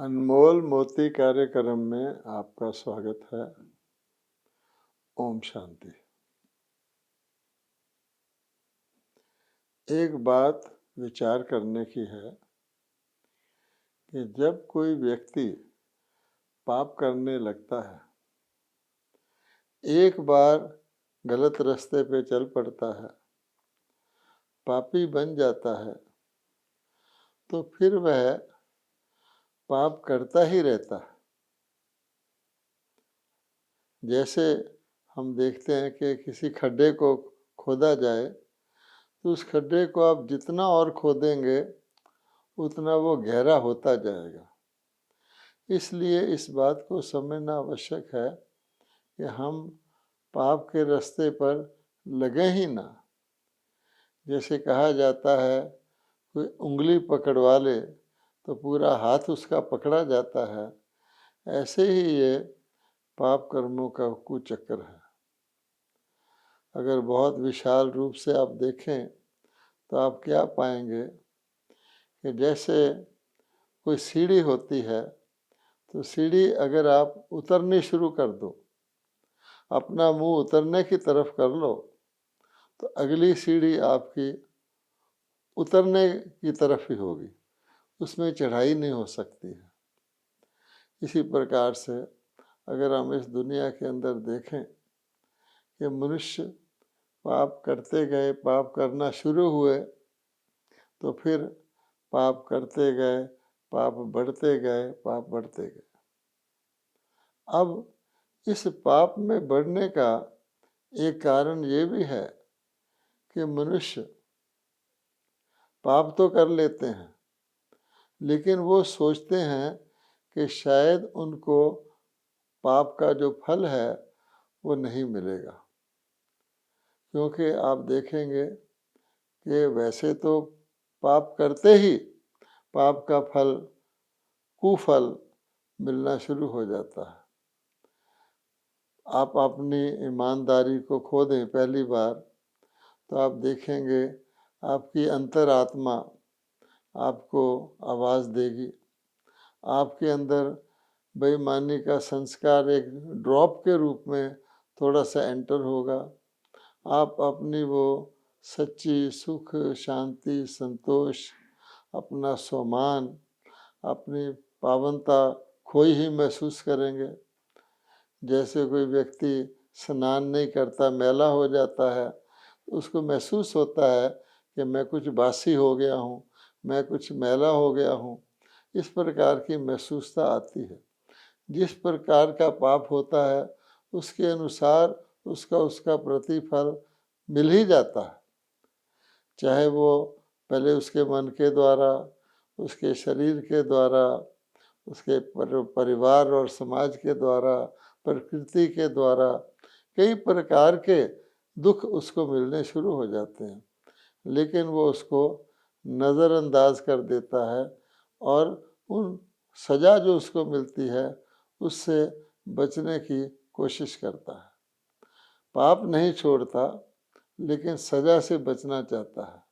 अनमोल मोती कार्यक्रम में आपका स्वागत है। ओम शांति। एक बात विचार करने की है कि जब कोई व्यक्ति पाप करने लगता है, एक बार गलत रास्ते पे चल पड़ता है, पापी बन जाता है, तो फिर वह पाप करता ही रहता है। जैसे हम देखते हैं कि किसी खड्डे को खोदा जाए तो उस खड्डे को आप जितना और खोदेंगे उतना वो गहरा होता जाएगा। इसलिए इस बात को समझना आवश्यक है कि हम पाप के रास्ते पर लगे ही ना। जैसे कहा जाता है, कोई उंगली पकड़वा ले तो पूरा हाथ उसका पकड़ा जाता है। ऐसे ही ये पाप कर्मों का कुचक्र है। अगर बहुत विशाल रूप से आप देखें तो आप क्या पाएंगे कि जैसे कोई सीढ़ी होती है, तो सीढ़ी अगर आप उतरनी शुरू कर दो, अपना मुंह उतरने की तरफ कर लो, तो अगली सीढ़ी आपकी उतरने की तरफ ही होगी, उसमें चढ़ाई नहीं हो सकती है। इसी प्रकार से अगर हम इस दुनिया के अंदर देखें कि मनुष्य पाप करते गए, पाप करना शुरू हुए, तो फिर पाप करते गए, पाप बढ़ते गए, पाप बढ़ते गए। अब इस पाप में बढ़ने का एक कारण ये भी है कि मनुष्य पाप तो कर लेते हैं, लेकिन वो सोचते हैं कि शायद उनको पाप का जो फल है वो नहीं मिलेगा। क्योंकि आप देखेंगे कि वैसे तो पाप करते ही पाप का फल, कुफल मिलना शुरू हो जाता है। आप अपनी ईमानदारी को खो दें पहली बार, तो आप देखेंगे आपकी अंतरात्मा आपको आवाज़ देगी। आपके अंदर बेईमानी का संस्कार एक ड्रॉप के रूप में थोड़ा सा एंटर होगा। आप अपनी वो सच्ची सुख, शांति, संतोष, अपना सम्मान, अपनी पावनता खोई ही महसूस करेंगे। जैसे कोई व्यक्ति स्नान नहीं करता, मैला हो जाता है, उसको महसूस होता है कि मैं कुछ बासी हो गया हूँ, मैं कुछ मैला हो गया हूँ। इस प्रकार की महसूसता आती है। जिस प्रकार का पाप होता है उसके अनुसार उसका प्रतिफल मिल ही जाता है। चाहे वो पहले उसके मन के द्वारा, उसके शरीर के द्वारा, उसके परिवार और समाज के द्वारा, प्रकृति के द्वारा, कई प्रकार के दुख उसको मिलने शुरू हो जाते हैं, लेकिन वो उसको नज़रअंदाज कर देता है और उन सज़ा जो उसको मिलती है उससे बचने की कोशिश करता है। पाप नहीं छोड़ता, लेकिन सज़ा से बचना चाहता है।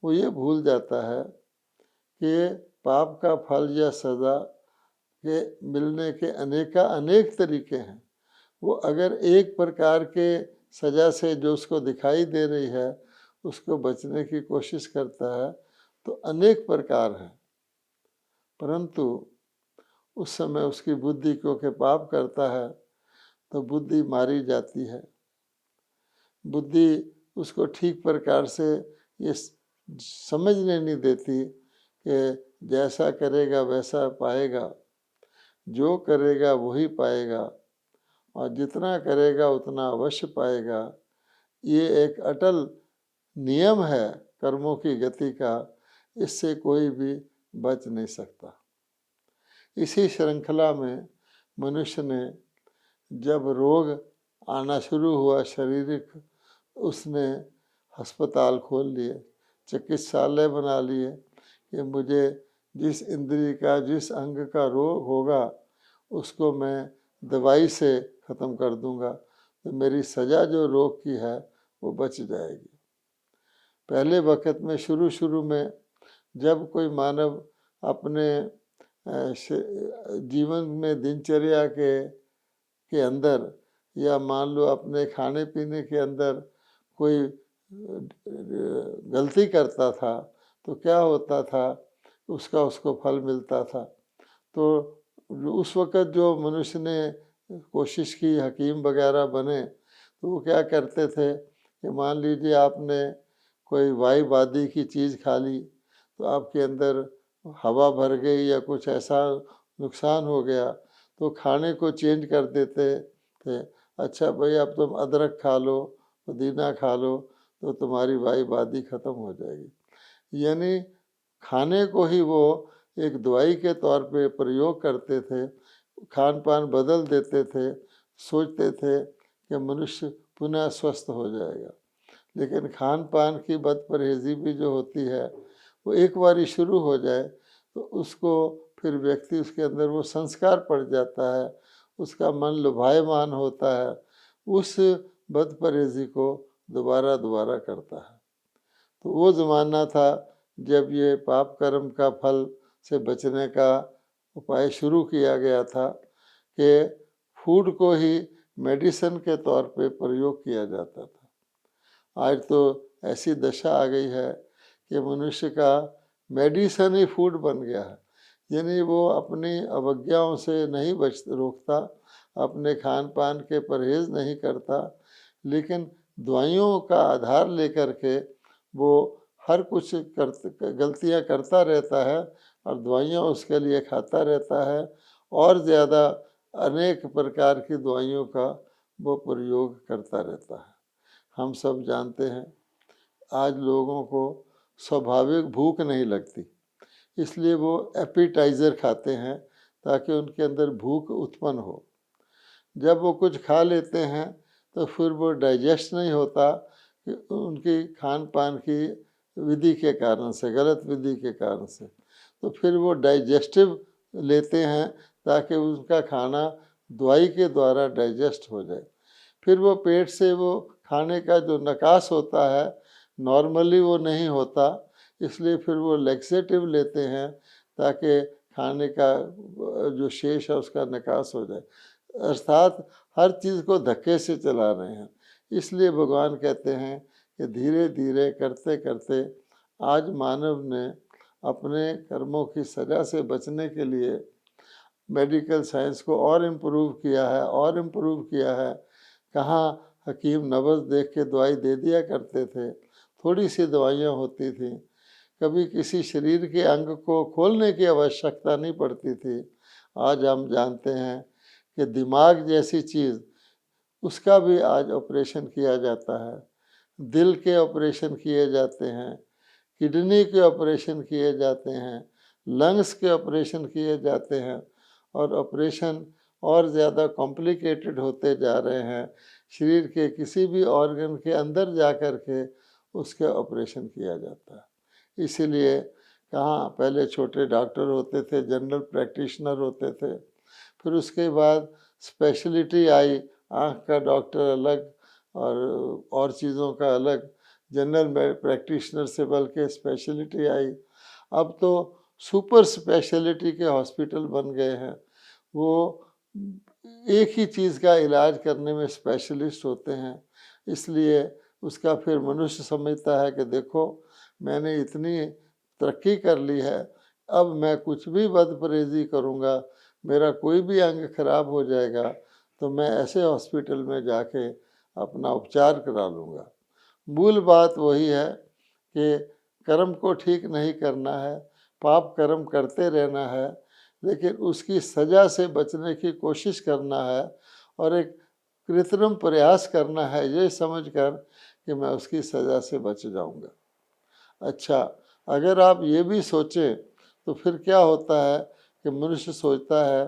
वो ये भूल जाता है कि पाप का फल या सज़ा के मिलने के अनेक तरीके हैं। वो अगर एक प्रकार के सज़ा से जो उसको दिखाई दे रही है उसको बचने की कोशिश करता है, तो अनेक प्रकार हैं। परंतु उस समय उसकी बुद्धि, क्योंकि पाप करता है, तो बुद्धि मारी जाती है। बुद्धि उसको ठीक प्रकार से ये समझने नहीं देती कि जैसा करेगा वैसा पाएगा, जो करेगा वही पाएगा, और जितना करेगा उतना अवश्य पाएगा। ये एक अटल नियम है कर्मों की गति का, इससे कोई भी बच नहीं सकता। इसी श्रृंखला में मनुष्य ने जब रोग आना शुरू हुआ शारीरिक, उसने अस्पताल खोल लिए, चिकित्सालय बना लिए कि मुझे जिस इंद्रिय का, जिस अंग का रोग होगा उसको मैं दवाई से ख़त्म कर दूंगा, तो मेरी सज़ा जो रोग की है वो बच जाएगी। पहले वक्त में शुरू में जब कोई मानव अपने जीवन में दिनचर्या के अंदर, या मान लो अपने खाने पीने के अंदर कोई गलती करता था तो क्या होता था, उसका उसको फल मिलता था। तो उस वक़्त जो मनुष्य ने कोशिश की हकीम वगैरह बने, तो वो क्या करते थे कि मान लीजिए आपने कोई वाई वादी की चीज़ खा ली तो आपके अंदर हवा भर गई या कुछ ऐसा नुकसान हो गया, तो खाने को चेंज कर देते थे। अच्छा भाई अब तुम अदरक खा लो, पुदीना खा लो, तो तुम्हारी वाई वादी ख़त्म हो जाएगी। यानी खाने को ही वो एक दवाई के तौर पे प्रयोग करते थे, खान पान बदल देते थे, सोचते थे कि मनुष्य पुनः स्वस्थ हो जाएगा। लेकिन खान पान की बदपरहेज़ी भी जो होती है, वो एक बारी शुरू हो जाए तो उसको फिर व्यक्ति, उसके अंदर वो संस्कार पड़ जाता है, उसका मन लुभायमान होता है, उस बदपरहेज़ी को दोबारा दोबारा करता है। तो वो ज़माना था जब ये पाप कर्म का फल से बचने का उपाय शुरू किया गया था कि फूड को ही मेडिसिन के तौर पे प्रयोग किया जाता था। आज तो ऐसी दशा आ गई है कि मनुष्य का मेडिसिन ही फूड बन गया है। यानी वो अपनी अवज्ञाओं से नहीं रोकता, अपने खान पान के परहेज़ नहीं करता, लेकिन दवाइयों का आधार लेकर के वो हर कुछ गलतियां करता रहता है और दवाइयाँ उसके लिए खाता रहता है, और ज़्यादा अनेक प्रकार की दवाइयों का वो प्रयोग करता रहता है। हम सब जानते हैं आज लोगों को स्वाभाविक भूख नहीं लगती, इसलिए वो एपिटाइज़र खाते हैं ताकि उनके अंदर भूख उत्पन्न हो। जब वो कुछ खा लेते हैं तो फिर वो डाइजेस्ट नहीं होता, कि उनकी खान पान की विधि के कारण से, गलत विधि के कारण से। तो फिर वो डाइजेस्टिव लेते हैं ताकि उनका खाना दवाई के द्वारा डाइजेस्ट हो जाए। फिर वो पेट से वो खाने का जो निकास होता है नॉर्मली वो नहीं होता, इसलिए फिर वो लैक्सेटिव लेते हैं ताकि खाने का जो शेष है उसका निकास हो जाए। अर्थात हर चीज़ को धक्के से चला रहे हैं। इसलिए भगवान कहते हैं कि धीरे धीरे करते करते आज मानव ने अपने कर्मों की सज़ा से बचने के लिए मेडिकल साइंस को और इम्प्रूव किया है, और इम्प्रूव किया है। कहाँ हकीम नब्ज़ देख के दवाई दे दिया करते थे, थोड़ी सी दवाइयाँ होती थी, कभी किसी शरीर के अंग को खोलने की आवश्यकता नहीं पड़ती थी। आज हम जानते हैं कि दिमाग जैसी चीज़, उसका भी आज ऑपरेशन किया जाता है, दिल के ऑपरेशन किए जाते हैं, किडनी के ऑपरेशन किए जाते हैं, लंग्स के ऑपरेशन किए जाते हैं, और ऑपरेशन और ज़्यादा कॉम्प्लिकेटेड होते जा रहे हैं। शरीर के किसी भी ऑर्गन के अंदर जा कर के उसके ऑपरेशन किया जाता है। इसीलिए कहाँ पहले छोटे डॉक्टर होते थे, जनरल प्रैक्टिशनर होते थे, फिर उसके बाद स्पेशलिटी आई, आँख का डॉक्टर अलग और चीज़ों का अलग, जनरल प्रैक्टिशनर से बल्कि स्पेशलिटी आई। अब तो सुपर स्पेशलिटी के हॉस्पिटल बन गए हैं, वो एक ही चीज़ का इलाज करने में स्पेशलिस्ट होते हैं। इसलिए उसका फिर मनुष्य समझता है कि देखो मैंने इतनी तरक्की कर ली है, अब मैं कुछ भी बदपरहेज़ी करूँगा, मेरा कोई भी अंग खराब हो जाएगा तो मैं ऐसे हॉस्पिटल में जाके अपना उपचार करा लूँगा। मूल बात वही है कि कर्म को ठीक नहीं करना है, पाप कर्म करते रहना है, लेकिन उसकी सज़ा से बचने की कोशिश करना है, और एक कृत्रिम प्रयास करना है ये समझकर कि मैं उसकी सज़ा से बच जाऊंगा। अच्छा, अगर आप ये भी सोचें तो फिर क्या होता है कि मनुष्य सोचता है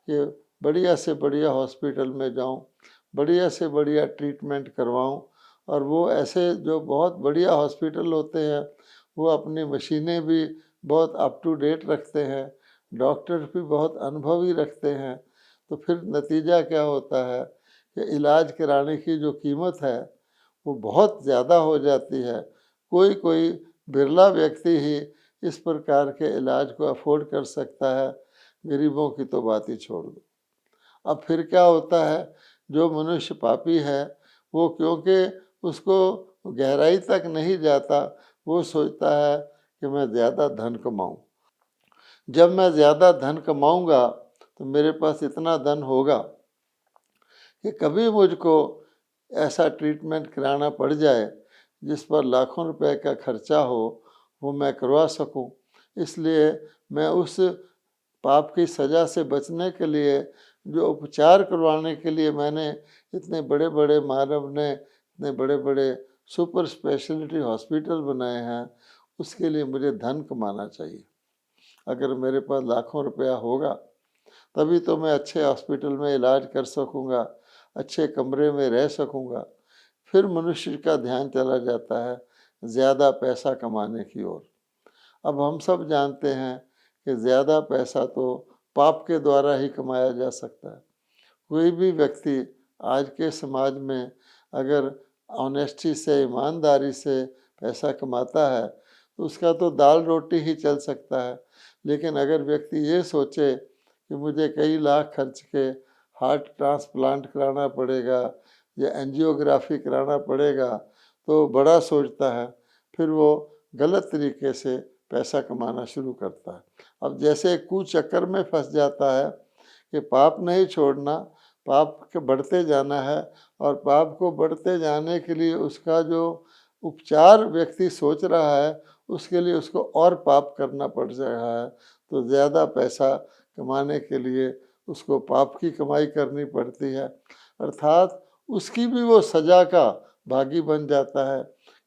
कि बढ़िया से बढ़िया हॉस्पिटल में जाऊं, बढ़िया से बढ़िया ट्रीटमेंट करवाऊं, और वो ऐसे जो बहुत बढ़िया हॉस्पिटल होते हैं वो अपनी मशीनें भी बहुत अप टू डेट रखते हैं, डॉक्टर भी बहुत अनुभवी रखते हैं। तो फिर नतीजा क्या होता है कि इलाज कराने की जो कीमत है वो बहुत ज़्यादा हो जाती है। कोई कोई बिरला व्यक्ति ही इस प्रकार के इलाज को अफोर्ड कर सकता है, गरीबों की तो बात ही छोड़ दो। अब फिर क्या होता है, जो मनुष्य पापी है वो क्योंकि उसको गहराई तक नहीं जाता, वो सोचता है कि मैं ज़्यादा धन कमाऊं। जब मैं ज़्यादा धन कमाऊंगा तो मेरे पास इतना धन होगा कि कभी मुझको ऐसा ट्रीटमेंट कराना पड़ जाए जिस पर लाखों रुपए का खर्चा हो, वो मैं करवा सकूं। इसलिए मैं उस पाप की सज़ा से बचने के लिए, जो उपचार करवाने के लिए मैंने इतने बड़े बड़े मानव ने इतने बड़े बड़े सुपर स्पेशलिटी हॉस्पिटल बनाए हैं, उसके लिए मुझे धन कमाना चाहिए। अगर मेरे पास लाखों रुपया होगा तभी तो मैं अच्छे हॉस्पिटल में इलाज कर सकूँगा, अच्छे कमरे में रह सकूँगा। फिर मनुष्य का ध्यान चला जाता है ज़्यादा पैसा कमाने की ओर। अब हम सब जानते हैं कि ज़्यादा पैसा तो पाप के द्वारा ही कमाया जा सकता है। कोई भी व्यक्ति आज के समाज में अगर ऑनेस्टी से, ईमानदारी से पैसा कमाता है तो उसका तो दाल रोटी ही चल सकता है। लेकिन अगर व्यक्ति ये सोचे कि मुझे कई लाख खर्च के हार्ट ट्रांसप्लांट कराना पड़ेगा या एंजियोग्राफी कराना पड़ेगा, तो बड़ा सोचता है, फिर वो गलत तरीके से पैसा कमाना शुरू करता है। अब जैसे कुचक्कर में फंस जाता है कि पाप नहीं छोड़ना, पाप के बढ़ते जाना है, और पाप को बढ़ते जाने के लिए उसका जो उपचार व्यक्ति सोच रहा है उसके लिए उसको और पाप करना पड़ रहा है। तो ज़्यादा पैसा कमाने के लिए उसको पाप की कमाई करनी पड़ती है, अर्थात उसकी भी वो सज़ा का भागी बन जाता है।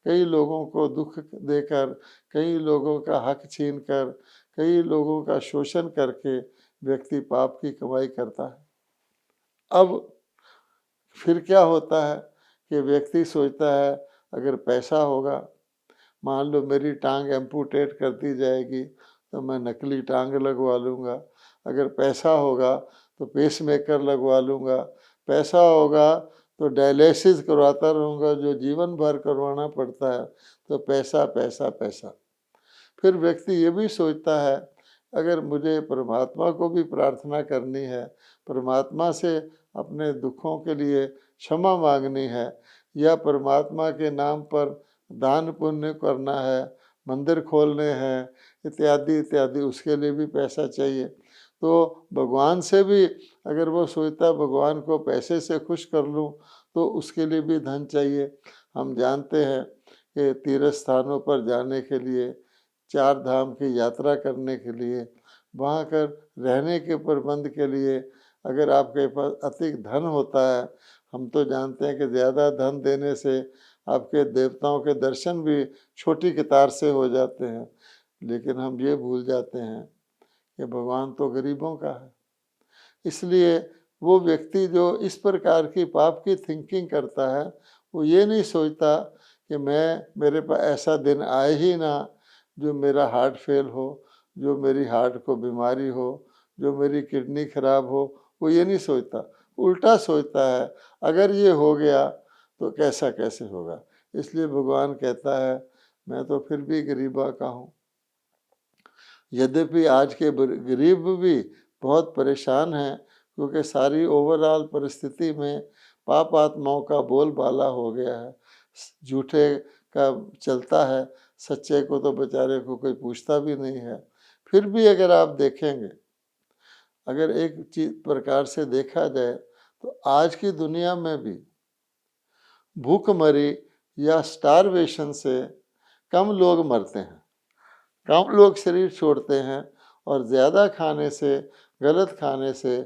कई लोगों को दुख देकर, कई लोगों का हक छीन कर, कई लोगों का शोषण करके व्यक्ति पाप की कमाई करता है। अब फिर क्या होता है कि व्यक्ति सोचता है अगर पैसा होगा, मान लो मेरी टांग एम्पूटेट कर दी जाएगी तो मैं नकली टांग लगवा लूँगा। अगर पैसा होगा तो पेसमेकर लगवा लूँगा। पैसा होगा तो डायलिसिस करवाता रहूँगा, जो जीवन भर करवाना पड़ता है। तो पैसा पैसा पैसा। फिर व्यक्ति ये भी सोचता है अगर मुझे परमात्मा को भी प्रार्थना करनी है, परमात्मा से अपने दुखों के लिए क्षमा मांगनी है, या परमात्मा के नाम पर दान पुण्य करना है, मंदिर खोलने हैं, इत्यादि इत्यादि, उसके लिए भी पैसा चाहिए। तो भगवान से भी अगर वो सोचता है भगवान को पैसे से खुश कर लूँ, तो उसके लिए भी धन चाहिए। हम जानते हैं कि तीर्थ स्थानों पर जाने के लिए, चार धाम की यात्रा करने के लिए, वहाँ कर रहने के प्रबंध के लिए अगर आपके पास अधिक धन होता है, हम तो जानते हैं कि ज़्यादा धन देने से आपके देवताओं के दर्शन भी छोटी कतार से हो जाते हैं। लेकिन हम ये भूल जाते हैं कि भगवान तो गरीबों का है। इसलिए वो व्यक्ति जो इस प्रकार की पाप की थिंकिंग करता है, वो ये नहीं सोचता कि मेरे पास ऐसा दिन आए ही ना जो मेरा हार्ट फेल हो, जो मेरी हार्ट को बीमारी हो, जो मेरी किडनी खराब हो। वो ये नहीं सोचता, उल्टा सोचता है अगर ये हो गया तो कैसा कैसे होगा। इसलिए भगवान कहता है मैं तो फिर भी गरीबा का हूँ। यद्यपि आज के गरीब भी बहुत परेशान हैं, क्योंकि सारी ओवरऑल परिस्थिति में पाप आत्माओं का बोलबाला हो गया है, झूठे का चलता है, सच्चे को तो बेचारे को कोई पूछता भी नहीं है। फिर भी अगर आप देखेंगे, अगर एक चीज प्रकार से देखा जाए तो आज की दुनिया में भी भूखमरी या स्टारवेशन से कम लोग मरते हैं, कम लोग शरीर छोड़ते हैं, और ज़्यादा खाने से, गलत खाने से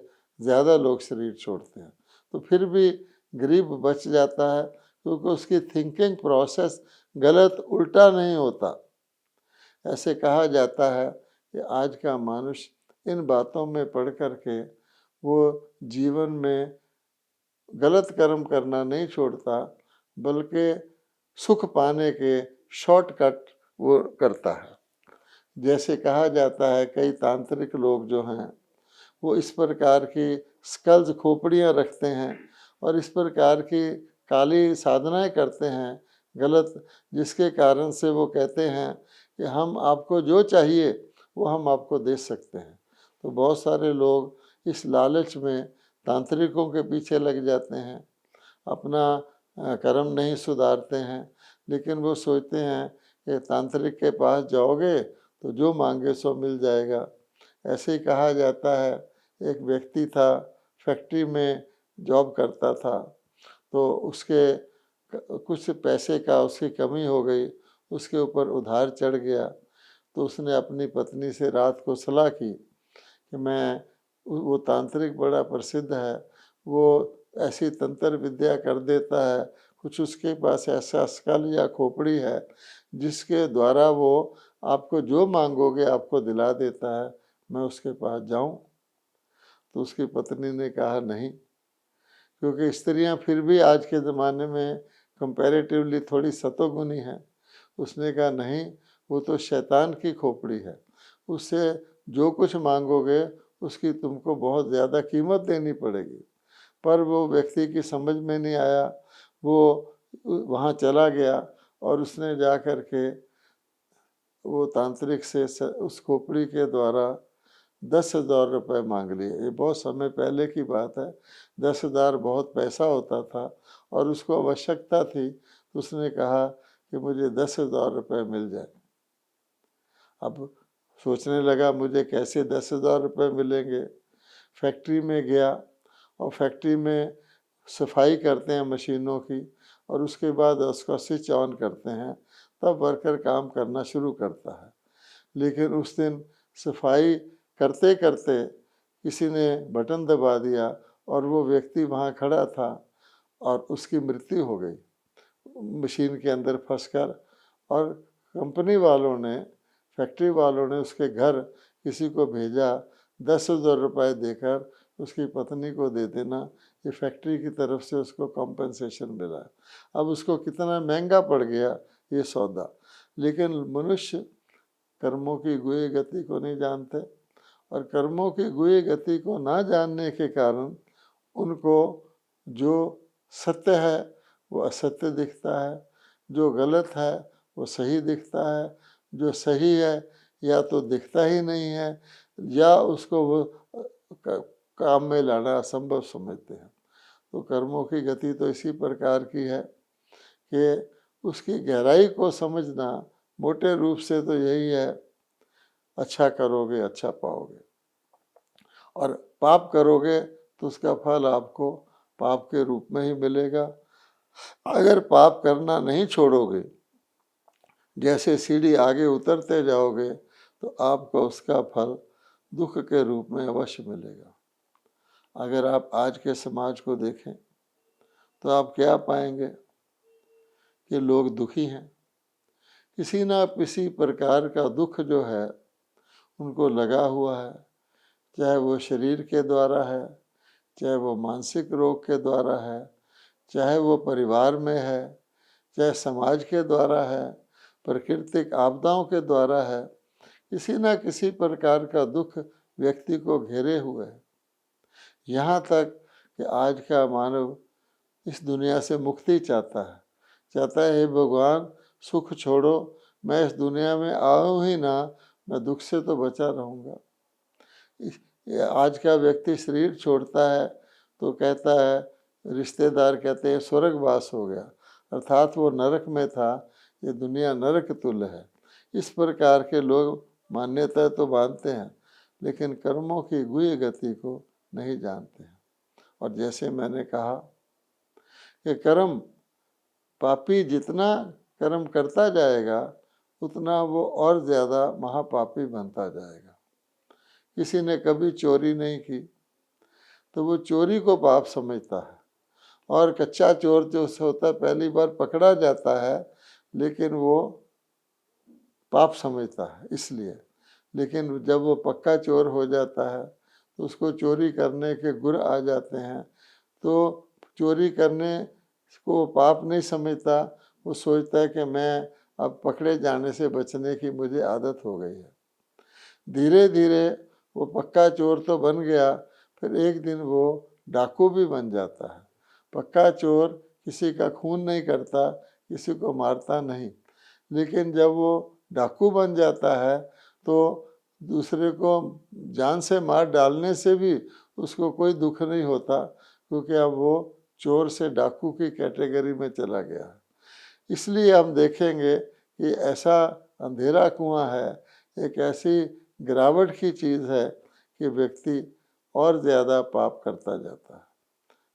ज़्यादा लोग शरीर छोड़ते हैं। तो फिर भी गरीब बच जाता है, क्योंकि उसकी थिंकिंग प्रोसेस गलत उल्टा नहीं होता। ऐसे कहा जाता है कि आज का मनुष्य इन बातों में पढ़ कर के वो जीवन में गलत कर्म करना नहीं छोड़ता, बल्कि सुख पाने के शॉर्टकट वो करता है। जैसे कहा जाता है कई तांत्रिक लोग जो हैं वो इस प्रकार की स्कल्स खोपड़ियाँ रखते हैं और इस प्रकार की काली साधनाएं करते हैं गलत, जिसके कारण से वो कहते हैं कि हम आपको जो चाहिए वो हम आपको दे सकते हैं। तो बहुत सारे लोग इस लालच में तांत्रिकों के पीछे लग जाते हैं, अपना कर्म नहीं सुधारते हैं, लेकिन वो सोचते हैं कि तांत्रिक के पास जाओगे तो जो मांगे सो मिल जाएगा। ऐसे ही कहा जाता है, एक व्यक्ति था, फैक्ट्री में जॉब करता था, तो उसके कुछ पैसे का उसकी कमी हो गई, उसके ऊपर उधार चढ़ गया। तो उसने अपनी पत्नी से रात को सलाह की कि मैं, वो तांत्रिक बड़ा प्रसिद्ध है, वो ऐसी तंत्र विद्या कर देता है, कुछ उसके पास ऐसा स्कल या खोपड़ी है जिसके द्वारा वो आपको जो मांगोगे आपको दिला देता है, मैं उसके पास जाऊं? तो उसकी पत्नी ने कहा नहीं, क्योंकि स्त्रियां फिर भी आज के ज़माने में कंपैरेटिवली थोड़ी सतोगुनी हैं। उसने कहा नहीं, वो तो शैतान की खोपड़ी है, उससे जो कुछ मांगोगे उसकी तुमको बहुत ज़्यादा कीमत देनी पड़ेगी। पर वो व्यक्ति की समझ में नहीं आया, वो वहाँ चला गया और उसने जा कर के वो तांत्रिक से उस खोपड़ी के द्वारा 10,000 रुपये मांग लिए। ये बहुत समय पहले की बात है, 10,000 बहुत पैसा होता था और उसको आवश्यकता थी, तो उसने कहा कि मुझे 10,000 रुपये मिल जाए। अब सोचने लगा मुझे कैसे 10,000 रुपये मिलेंगे। फैक्ट्री में गया और फैक्ट्री में सफाई करते हैं मशीनों की, और उसके बाद उसका स्विच ऑन करते हैं, तब वर्कर काम करना शुरू करता है। लेकिन उस दिन सफाई करते करते किसी ने बटन दबा दिया और वो व्यक्ति वहाँ खड़ा था और उसकी मृत्यु हो गई मशीन के अंदर फंसकर। और कंपनी वालों ने, फैक्ट्री वालों ने उसके घर किसी को भेजा 10,000 रुपये देकर उसकी पत्नी को दे देना, ये फैक्ट्री की तरफ से उसको कॉम्पेंसेशन मिला। अब उसको कितना महंगा पड़ गया ये सौदा। लेकिन मनुष्य कर्मों की गुई गति को नहीं जानते, और कर्मों की गुई गति को ना जानने के कारण उनको जो सत्य है वो असत्य दिखता है, जो गलत है वो सही दिखता है, जो सही है या तो दिखता ही नहीं है या उसको वो काम में लाना असंभव समझते हैं। तो कर्मों की गति तो इसी प्रकार की है कि उसकी गहराई को समझना मोटे रूप से तो यही है, अच्छा करोगे अच्छा पाओगे, और पाप करोगे तो उसका फल आपको पाप के रूप में ही मिलेगा। अगर पाप करना नहीं छोड़ोगे, जैसे सीढ़ी आगे उतरते जाओगे, तो आपको उसका फल दुख के रूप में अवश्य मिलेगा। अगर आप आज के समाज को देखें तो आप क्या पाएंगे कि लोग दुखी हैं, किसी ना किसी प्रकार का दुख जो है उनको लगा हुआ है, चाहे वो शरीर के द्वारा है, चाहे वो मानसिक रोग के द्वारा है, चाहे वो परिवार में है, चाहे समाज के द्वारा है, प्राकृतिक आपदाओं के द्वारा है, किसी न किसी प्रकार का दुख व्यक्ति को घेरे हुए है। यहाँ तक कि आज का मानव इस दुनिया से मुक्ति चाहता है हे भगवान सुख छोड़ो, मैं इस दुनिया में आऊँ ही ना, मैं दुख से तो बचा रहूँगा। आज का व्यक्ति शरीर छोड़ता है तो कहता है, रिश्तेदार कहते हैं स्वर्गवास हो गया, अर्थात वो नरक में था, ये दुनिया नरक तुल्य है। इस प्रकार के लोग मान्यता तो मानते हैं, लेकिन कर्मों की गुई गति को नहीं जानते हैं। और जैसे मैंने कहा कि कर्म, पापी जितना कर्म करता जाएगा उतना वो और ज़्यादा महापापी बनता जाएगा। किसी ने कभी चोरी नहीं की तो वो चोरी को पाप समझता है, और कच्चा चोर जो होता है पहली बार पकड़ा जाता है लेकिन वो पाप समझता है इसलिए। लेकिन जब वो पक्का चोर हो जाता है तो उसको चोरी करने के गुण आ जाते हैं, तो चोरी करने को पाप नहीं समझता, वो सोचता है कि मैं अब पकड़े जाने से बचने की मुझे आदत हो गई है। धीरे धीरे वो पक्का चोर तो बन गया, फिर एक दिन वो डाकू भी बन जाता है। पक्का चोर किसी का खून नहीं करता, किसी को मारता नहीं, लेकिन जब वो डाकू बन जाता है तो दूसरे को जान से मार डालने से भी उसको कोई दुख नहीं होता, क्योंकि अब वो चोर से डाकू की कैटेगरी में चला गया है। इसलिए हम देखेंगे कि ऐसा अंधेरा कुआं है, एक ऐसी गिरावट की चीज़ है कि व्यक्ति और ज़्यादा पाप करता जाता है।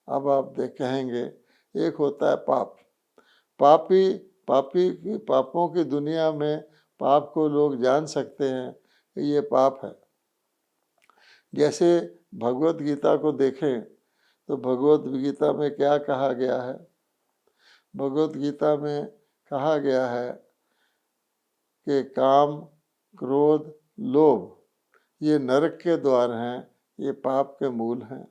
अब आप कहेंगे, एक होता है पाप। पापी पापी की पापों की दुनिया में पाप को लोग जान सकते हैं कि ये पाप है। जैसे भगवत गीता को देखें तो भगवत गीता में क्या कहा गया है? भगवत गीता में कहा गया है कि काम, क्रोध, लोभ ये नरक के द्वार हैं, ये पाप के मूल हैं।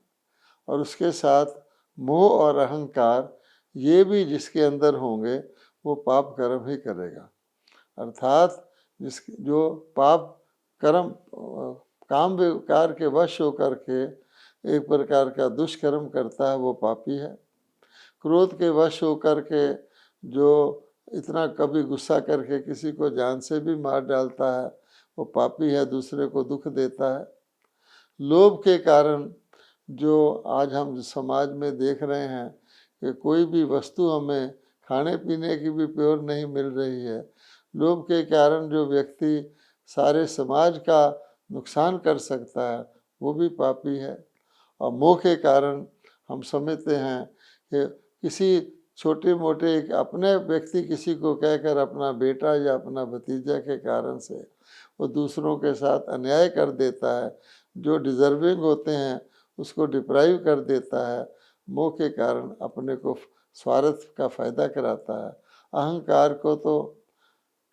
और उसके साथ मोह और अहंकार ये भी जिसके अंदर होंगे वो पाप कर्म ही करेगा। अर्थात जो पाप कर्म काम विकार के वश होकर के एक प्रकार का दुष्कर्म करता है वो पापी है। क्रोध के वश होकर के जो इतना कभी गुस्सा करके किसी को जान से भी मार डालता है वो पापी है, दूसरे को दुख देता है। लोभ के कारण जो आज हम समाज में देख रहे हैं कि कोई भी वस्तु हमें खाने पीने की भी प्योर नहीं मिल रही है, लोभ के कारण जो व्यक्ति सारे समाज का नुकसान कर सकता है वो भी पापी है। और मोह के कारण हम समझते हैं कि किसी छोटे मोटे अपने व्यक्ति किसी को कहकर अपना बेटा या अपना भतीजा के कारण से वो दूसरों के साथ अन्याय कर देता है, जो डिज़र्विंग होते हैं उसको डिप्राइव कर देता है। मोह के कारण अपने को स्वार्थ का फायदा कराता है। अहंकार को तो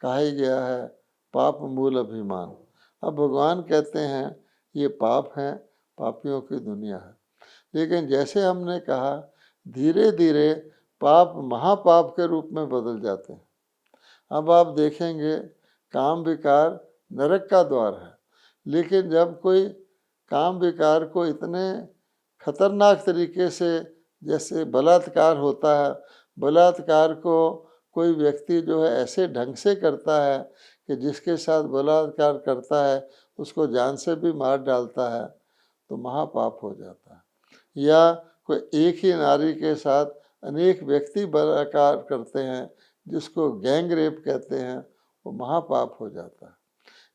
कहा ही गया है पाप मूल अभिमान। अब भगवान कहते हैं ये पाप हैं, पापियों की दुनिया है। लेकिन जैसे हमने कहा धीरे धीरे पाप महापाप के रूप में बदल जाते हैं। अब आप देखेंगे काम विकार नरक का द्वार है, लेकिन जब कोई काम विकार को इतने खतरनाक तरीके से, जैसे बलात्कार होता है, बलात्कार को कोई व्यक्ति जो है ऐसे ढंग से करता है कि जिसके साथ बलात्कार करता है उसको जान से भी मार डालता है, तो महापाप हो जाता है। या कोई एक ही नारी के साथ अनेक व्यक्ति बलात्कार करते हैं जिसको गैंग रेप कहते हैं, वो महापाप हो जाता है।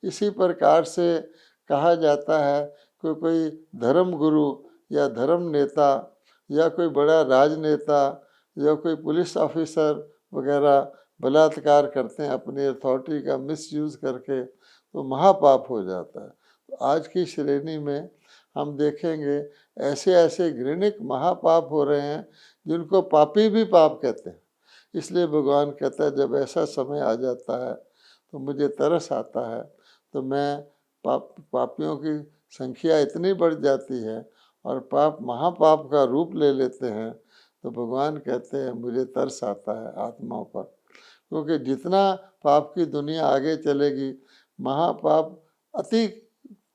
इसी प्रकार से कहा जाता है कि कोई धर्म गुरु या धर्म नेता या कोई बड़ा राजनेता या कोई पुलिस ऑफिसर वगैरह बलात्कार करते हैं अपनी अथॉरिटी का मिसयूज़ करके, तो महापाप हो जाता है। तो आज की श्रेणी में हम देखेंगे ऐसे ऐसे घृणित महापाप हो रहे हैं जिनको पापी भी पाप कहते हैं। इसलिए भगवान कहता है जब ऐसा समय आ जाता है तो मुझे तरस आता है, तो मैं पापियों की संख्या इतनी बढ़ जाती है और पाप महापाप का रूप ले लेते हैं, तो भगवान कहते हैं मुझे तरस आता है आत्माओं पर। क्योंकि जितना पाप की दुनिया आगे चलेगी, महापाप अति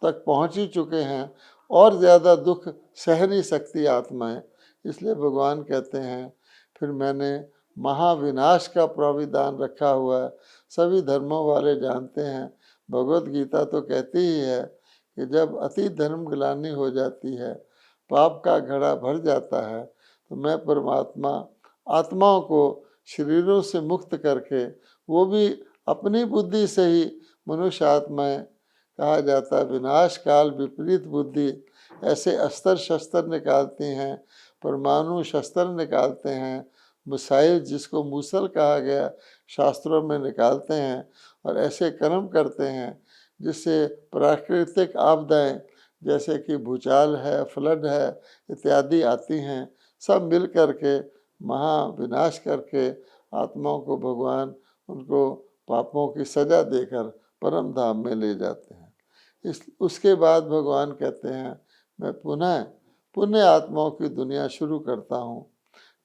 तक पहुंच ही चुके हैं और ज़्यादा दुख सह नहीं सकती आत्माएं। इसलिए भगवान कहते हैं फिर मैंने महाविनाश का प्राविधान रखा हुआ है। सभी धर्मों वाले जानते हैं, भगवत गीता तो कहती ही है कि जब अति धर्म ग्लानि हो जाती है, पाप का घड़ा भर जाता है, तो मैं परमात्मा आत्माओं को शरीरों से मुक्त करके, वो भी अपनी बुद्धि से ही मनुष्य आत्माएं, कहा जाता है विनाश काल विपरीत बुद्धि, ऐसे अस्त्र शस्त्र निकालती हैं, परमाणु शस्त्र निकालते हैं, मिसाइल जिसको मूसल कहा गया शास्त्रों में निकालते हैं, और ऐसे कर्म करते हैं जिससे प्राकृतिक आपदाएं जैसे कि भूचाल है, फ्लड है इत्यादि आती हैं, सब मिल करके महाविनाश करके आत्माओं को भगवान उनको पापों की सजा देकर परम धाम में ले जाते हैं। उसके बाद भगवान कहते हैं मैं पुनः पुण्य आत्माओं की दुनिया शुरू करता हूँ।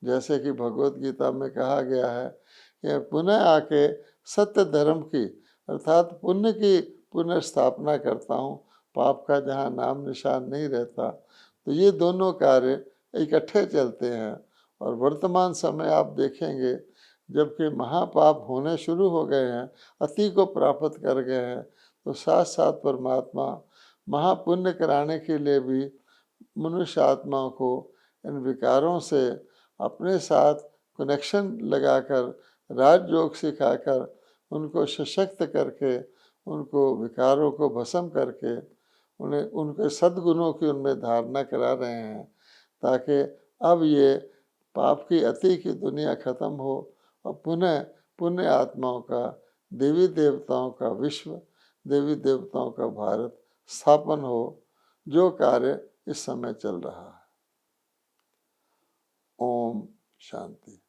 जैसे कि भगवत गीता में कहा गया है कि पुनः आके सत्य धर्म की अर्थात पुण्य की पुनर्स्थापना करता हूँ, पाप का जहाँ नाम निशान नहीं रहता। तो ये दोनों कार्य इकट्ठे चलते हैं। और वर्तमान समय आप देखेंगे जबकि महापाप होने शुरू हो गए हैं, अति को प्राप्त कर गए हैं, तो साथ साथ परमात्मा महापुण्य कराने के लिए भी मनुष्य आत्माओं को इन विकारों से अपने साथ कनेक्शन लगाकर राजयोग सिखाकर उनको सशक्त करके उनको विकारों को भस्म करके उन्हें उनके सद्गुणों की उनमें धारणा करा रहे हैं, ताकि अब ये पाप की अति की दुनिया खत्म हो और पुनः पुण्य आत्माओं का, देवी देवताओं का विश्व, देवी देवताओं का भारत स्थापन हो, जो कार्य इस समय चल रहा है। ओम शांति।